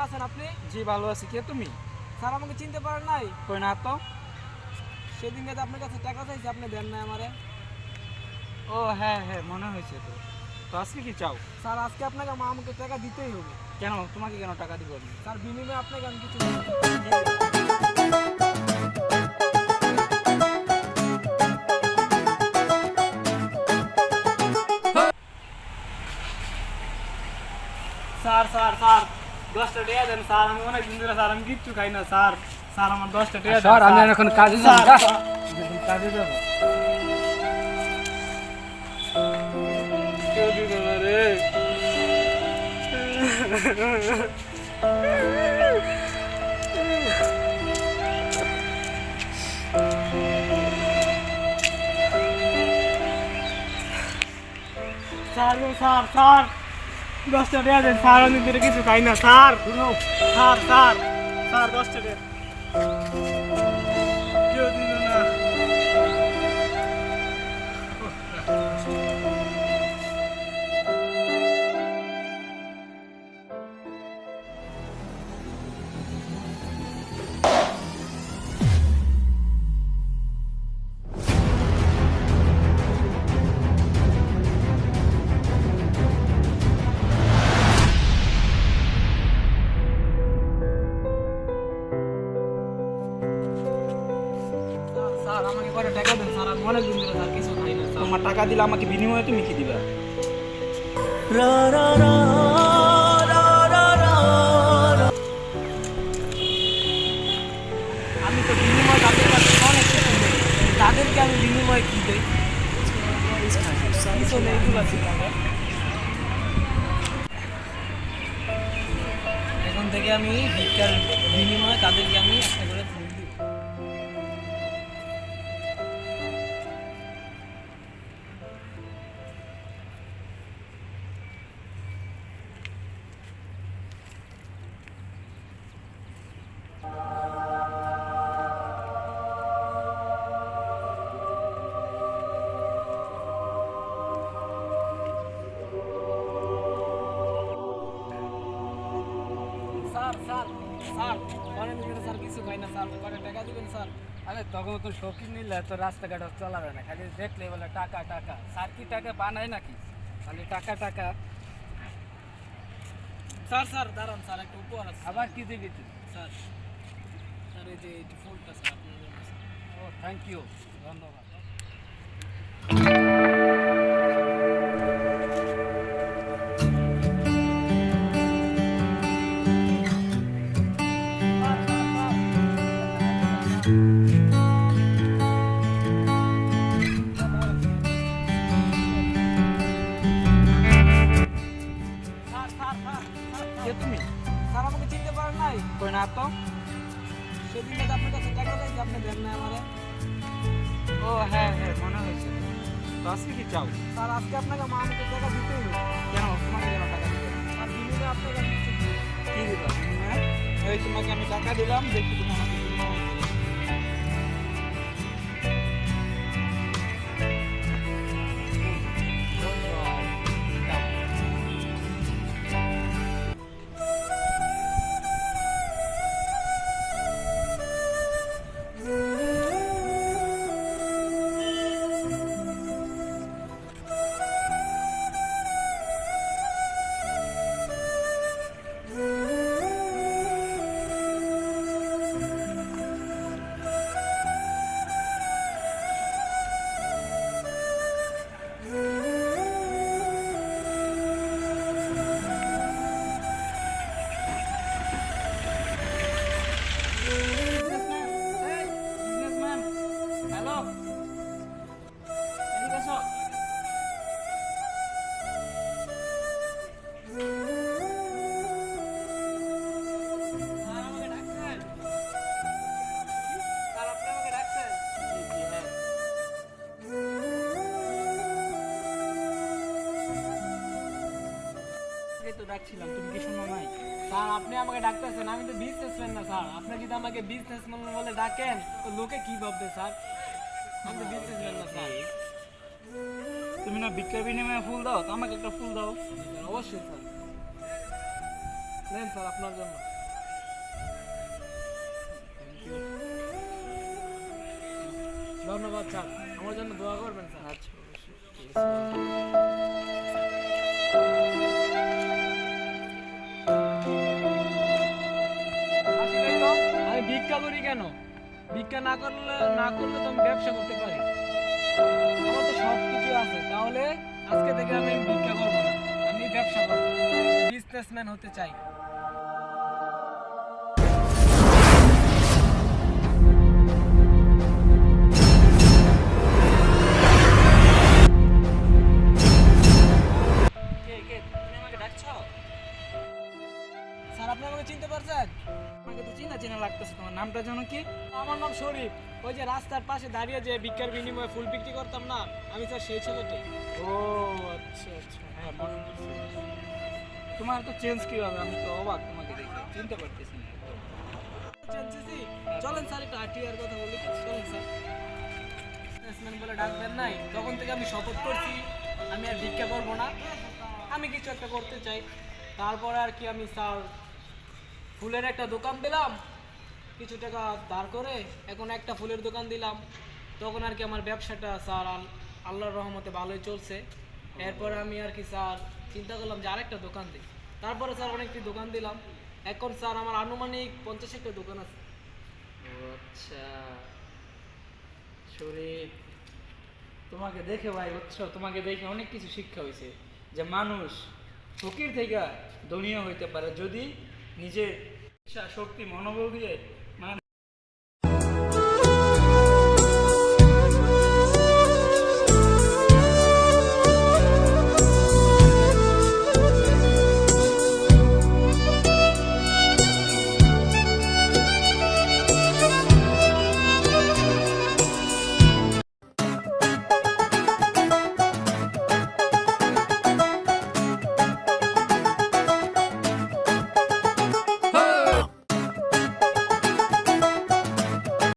আছেন আপনি? জি ভালো আছি। কে তুমি? স্যার আমাকে চিনতে পারেন নাই? কই না তো। সেদিন যে আপনার কাছে টাকা চাইছি আপনি দেন নাই আমারে। ও হ্যাঁ হ্যাঁ মনে হয়েছে তো। তো আজকে কি চাও? স্যার আজকে আপনাকে আমাকে টাকা দিতেই হবে। কেন তোমাকে কেন টাকা দিব আমি? স্যার বিনিময়ে আপনাকে আমি কিছু স্যার স্যার স্যার 10টা টাকা দেন স্যার, আমি অনেক দিন ধরে স্যার আমি কিচ্ছু খাই না স্যার। স্যার আমার 10টা টাকা দেন স্যার আমি এখন কাজে যাব। কাজে যাব। কেউ দিবে না রে। স্যার গো স্যার স্যার 10টা টাকা দেন স্যার, আমি দিনে কিছু খাই না স্যার। স্যার স্যার স্যার 10টা টাকা কেউ দিবে না। স্যার আমাকে করে টাকা দেন স্যার, আমি অনেক দিন ধরে স্যার কিছু খাই না স্যার। তোমার টাকা দিলে আমাকে বিনিময়ে তুমি কি দিবা? আমি তো বিনিময় তাদের কাছে অনেক কিছু নেই, তাদেরকে আমি বিনিময়ে কি দেই? কিছু নেই, এগুলো আছে তাদের। এখন থেকে আমি ভিক্ষার বিনিময়ে তাদেরকে আমি একটা করে ফুল দিব। স্যার স্যার স্যার অনেক দিন ধরে স্যার কিছু খাই না স্যার, করে টাকা দিবেন স্যার। আরে তখন তো শৌখিন নিলে তো রাস্তাঘাট চলাবে না, খালি দেখলে বলে টাকা টাকা। স্যার কি টাকা বানায় নাকি? খালি টাকা টাকা। স্যার স্যার দাঁড়ান স্যার, একটা উপহার আছে আবার কি দিবি তুই? স্যার। স্যার এই যে এই ফুলটা স্যার আপনার জন্য স্যার। ও থ্যাংক ইউ, ধন্যবাদ। স্যার স্যার স্যার স্যার কে তুমি? স্যার আমাকে চিনতে পারেন নাই? কই না তো। সেদিন যে আপনার কাছে টাকা চাইছি আপনি দেন নাই আমারে। ও হ্যাঁ হ্যাঁ মনে হয়েছে তো। তো আজকে কি চাও? স্যার আজকে আপনাকে আমাকে টাকা দিতেই হবে। কেন তোমাকে কেন টাকা দিতে হবে? স্যার বিনিময়ে আপনাকে আমি কিছু দিই। কি দিবা বিনিময়ে? এই তোমাকে আমি টাকা দিলাম, দেখি তুমি আমাকে বিনিময়ে কি দিবা। বিজনেসম্যান হ্যালো, এদিকে আসো। স্যার আমাকে ডাকছেন? স্যার আপনি আমাকে ডাকছেন? জি জি হ্যাঁ। এই তো ডাকছিলাম, তুমি কি শোনো নাই? স্যার আপনি আমাকে ডাকতেছেন, আমি তো বিজনেসম্যান না স্যার। আপনি যদি আমাকে বিজনেসম্যান বলে ডাকেন তো লোকে কি ভাববে স্যার? আমি তো বিজনেসম্যান না স্যার। তুমি না ভিক্ষার বিনিময়ে ফুল দাও, তো আমাকে একটা ফুল দাও। জি স্যার, অবশ্যই স্যার। নেন স্যার আপনার জন্য। ধন্যবাদ স্যার, আমার জন্য দোয়া করবেন স্যার। আচ্ছা অবশ্যই, ঠিক আছে। আসি ভাই তো, আমি ভিক্ষা করি কেন? ভিক্ষা না করলে তো আমি ব্যবসা করতে পারি। আমার তো সব কিছু আছে, তাহলে আজকে থেকে আমি ভিক্ষা করবো না, আমি ব্যবসা করবো, বিজনেসম্যান হতে চাই। তুমি আমাকে ডাকছো? স্যার, আপনি আমাকে চিনতে পারছেন? আমাকে তো চেনা চেনা লাগতেছে, তোমার নামটা জানো কি? আমার নাম শরীফ। ওই যে রাস্তার পাশে দাঁড়িয়ে যে ভিক্ষার বিনিময়ে ফুল বিক্রি করতাম না, আমি স্যার সেই ছেলেটি। ও আচ্ছা আচ্ছা, হ্যাঁ মনে পড়ছে। তোমার তো চেঞ্জ কি হবে, আমি তো অবাক তোমাকে দেখে, চিনতে পারতেছি না একদম। চলেন স্যার, একটু আরটিআর কথা বলি। চলেন স্যার। বিজনেসম্যান বলে ডাকবেন নাই, তখন থেকে আমি শপথ করছি আমি আর ভিক্ষা করবো না, আমি কিছু একটা করতে চাই। তারপরে আর কি আমি স্যার ফুলের একটা দোকান দিলাম, কিছু টাকা ধার করে এখন একটা ফুলের দোকান দিলাম। তখন আর কি আমার ব্যবসাটা স্যার আল্লাহর রহমতে ভালোই চলছে। এরপরে আমি আর কি স্যার চিন্তা করলাম যে আরেকটা দোকান দিই। তারপরে স্যার অনেকটি দোকান দিলাম, এখন স্যার আমার আনুমানিক 50-টা দোকান আছে। ও আচ্ছা শরীফ, তোমাকে দেখে ভাই বুঝছো, তোমাকে দেখে অনেক কিছু শিক্ষা হয়েছে যে মানুষ ফকির থেকে ধনীও হইতে পারে যদি নিজের ইচ্ছা শক্তি মনোবল দিয়ে মানে